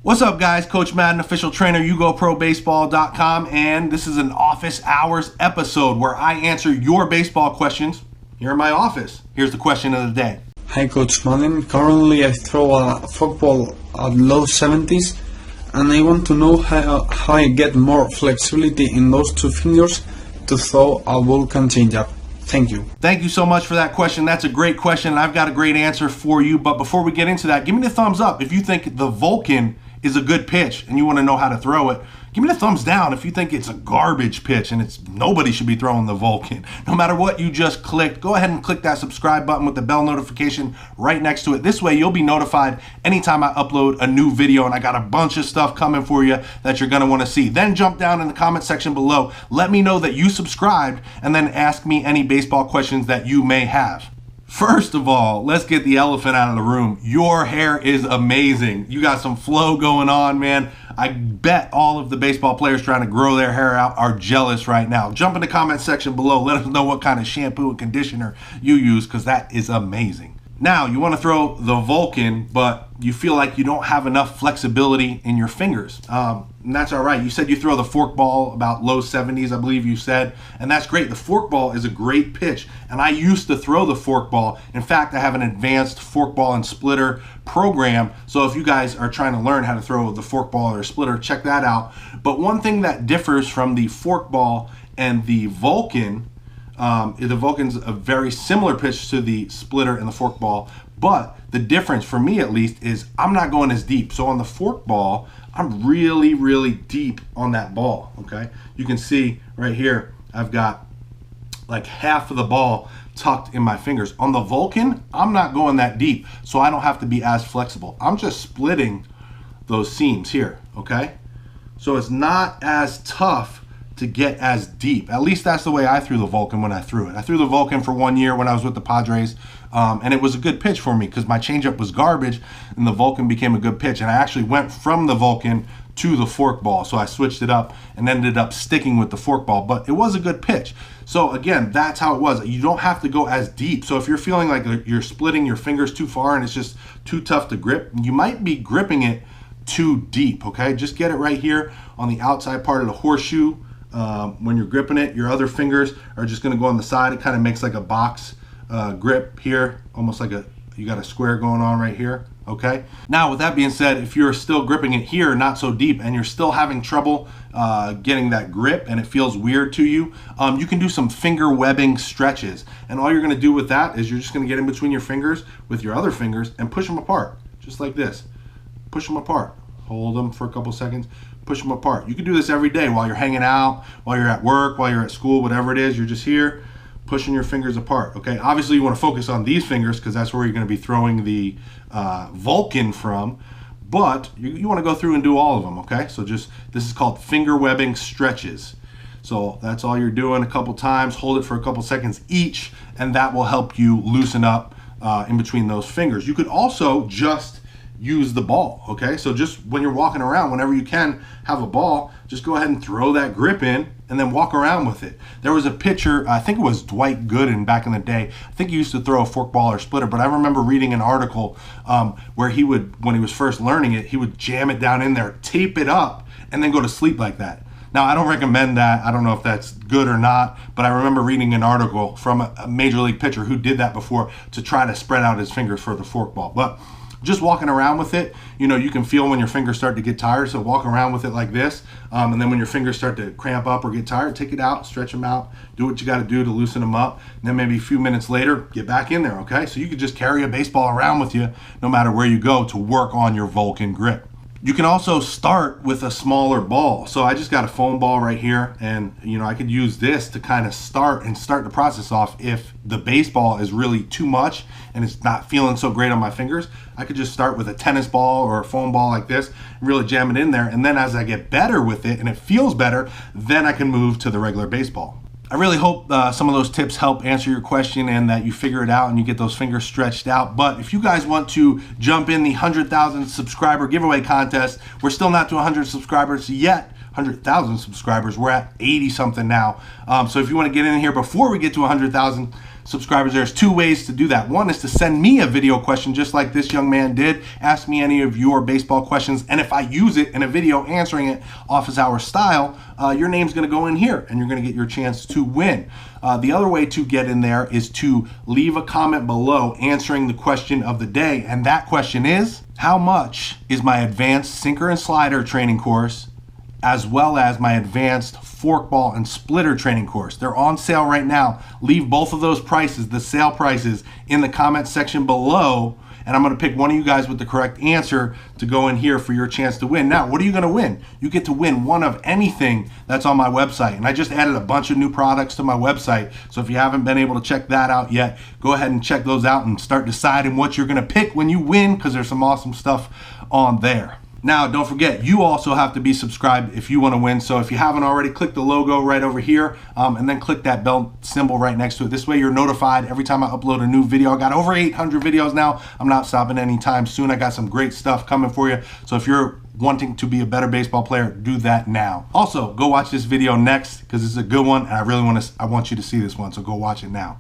What's up, guys? Coach Madden, official trainer, YouGoProBaseball.com, and this is an office hours episode where I answer your baseball questions here in my office. Here's the question of the day. Hi, Coach Madden. Currently, I throw a forkball at low 70s, and I want to know how I get more flexibility in those two fingers to throw a Vulcan Change Up. Thank you. Thank you so much for that question. That's a great question, and I've got a great answer for you. But before we get into that, give me the thumbs up if you think the Vulcan is a good pitch and you want to know how to throw it. Give me the thumbs down if you think it's a garbage pitch and nobody should be throwing the Vulcan. No matter what you just clicked, go ahead and click that subscribe button with the bell notification right next to it. This way you'll be notified anytime I upload a new video, and I got a bunch of stuff coming for you that you're going to want to see. Then jump down in the comment section below. Let me know that you subscribed, and then ask me any baseball questions that you may have. First of all, let's get the elephant out of the room. Your hair is amazing. You got some flow going on, man. I bet all of the baseball players trying to grow their hair out are jealous right now. Jump in the comment section below. Let us know what kind of shampoo and conditioner you use, because that is amazing. Now, you want to throw the Vulcan, but you feel like you don't have enough flexibility in your fingers. And that's all right. You said you throw the forkball about low 70s, I believe you said, and that's great. The forkball is a great pitch, and I used to throw the forkball. In fact, I have an advanced forkball and splitter program, so if you guys are trying to learn how to throw the forkball or splitter, check that out. But one thing that differs from the forkball and the Vulcan, the Vulcan's a very similar pitch to the splitter and the forkball, but the difference for me at least is I'm not going as deep. So on the forkball, I'm really, really deep on that ball, okay? You can see right here, I've got like half of the ball tucked in my fingers. On the Vulcan, I'm not going that deep, so I don't have to be as flexible. I'm just splitting those seams here, okay? So it's not as tough to get as deep. At least that's the way I threw the Vulcan when I threw it. I threw the Vulcan for 1 year when I was with the Padres, and it was a good pitch for me because my changeup was garbage and the Vulcan became a good pitch. And I actually went from the Vulcan to the forkball, so I switched it up and ended up sticking with the forkball, but it was a good pitch. So again, that's how it was. You don't have to go as deep. So if you're feeling like you're splitting your fingers too far and it's just too tough to grip, you might be gripping it too deep, okay? Just get it right here on the outside part of the horseshoe. When you're gripping it, your other fingers are just going to go on the side. It kind of makes like a box grip here, almost like you got a square going on right here, okay? Now, with that being said, if you're still gripping it here, not so deep, and you're still having trouble getting that grip and it feels weird to you, you can do some finger webbing stretches. And all you're going to do with that is you're just going to get in between your fingers with your other fingers and push them apart, just like this. Push them apart. Hold them for a couple seconds. Push them apart. You can do this every day while you're hanging out, while you're at work, while you're at school, whatever it is. You're just here pushing your fingers apart, okay? Obviously, you want to focus on these fingers because that's where you're going to be throwing the Vulcan from, but you want to go through and do all of them, okay? So this is called finger webbing stretches. So that's all you're doing a couple times. Hold it for a couple seconds each, and that will help you loosen up in between those fingers. You could also just use the ball, okay? So just when you're walking around, whenever you can have a ball, just go ahead and throw that grip in and then walk around with it. There was a pitcher, I think it was Dwight Gooden back in the day. I think he used to throw a forkball or splitter, but I remember reading an article where he would, when he was first learning it, he would jam it down in there, tape it up, and then go to sleep like that. Now, I don't recommend that. I don't know if that's good or not, but I remember reading an article from a major league pitcher who did that before to try to spread out his fingers for the forkball. But just walking around with it, you can feel when your fingers start to get tired, so walk around with it like this, and then when your fingers start to cramp up or get tired, take it out, stretch them out, do what you got to do to loosen them up, and then maybe a few minutes later, get back in there, okay? So you could just carry a baseball around with you no matter where you go to work on your Vulcan grip. You can also start with a smaller ball. So I just got a foam ball right here, and I could use this to kind of start the process off. If the baseball is really too much and it's not feeling so great on my fingers, I could just start with a tennis ball or a foam ball like this and really jam it in there. And then as I get better with it and it feels better, then I can move to the regular baseball. I really hope some of those tips help answer your question and that you figure it out and you get those fingers stretched out. But if you guys want to jump in the 100,000 subscriber giveaway contest, we're still not to 100 subscribers yet. 100,000 subscribers. We're at 80 something now. So if you want to get in here before we get to 100,000 subscribers, there's two ways to do that. One is to send me a video question just like this young man did. Ask me any of your baseball questions, and if I use it in a video answering it office hour style, your name's going to go in here and you're going to get your chance to win. The other way to get in there is to leave a comment below answering the question of the day, and that question is, how much is my advanced sinker and slider training course as well as my advanced forkball and splitter training course? They're on sale right now. Leave both of those prices, the sale prices, in the comment section below, and I'm going to pick one of you guys with the correct answer to go in here for your chance to win. Now, what are you going to win? You get to win one of anything that's on my website, and I just added a bunch of new products to my website, so if you haven't been able to check that out yet, go ahead and check those out and start deciding what you're going to pick when you win, because there's some awesome stuff on there. Now, don't forget, you also have to be subscribed if you want to win. So if you haven't already, click the logo right over here, and then click that bell symbol right next to it. This way you're notified every time I upload a new video. I got over 800 videos now. I'm not stopping anytime soon. I got some great stuff coming for you. So if you're wanting to be a better baseball player, do that now. Also, go watch this video next because it's a good one, and I want you to see this one, so go watch it now.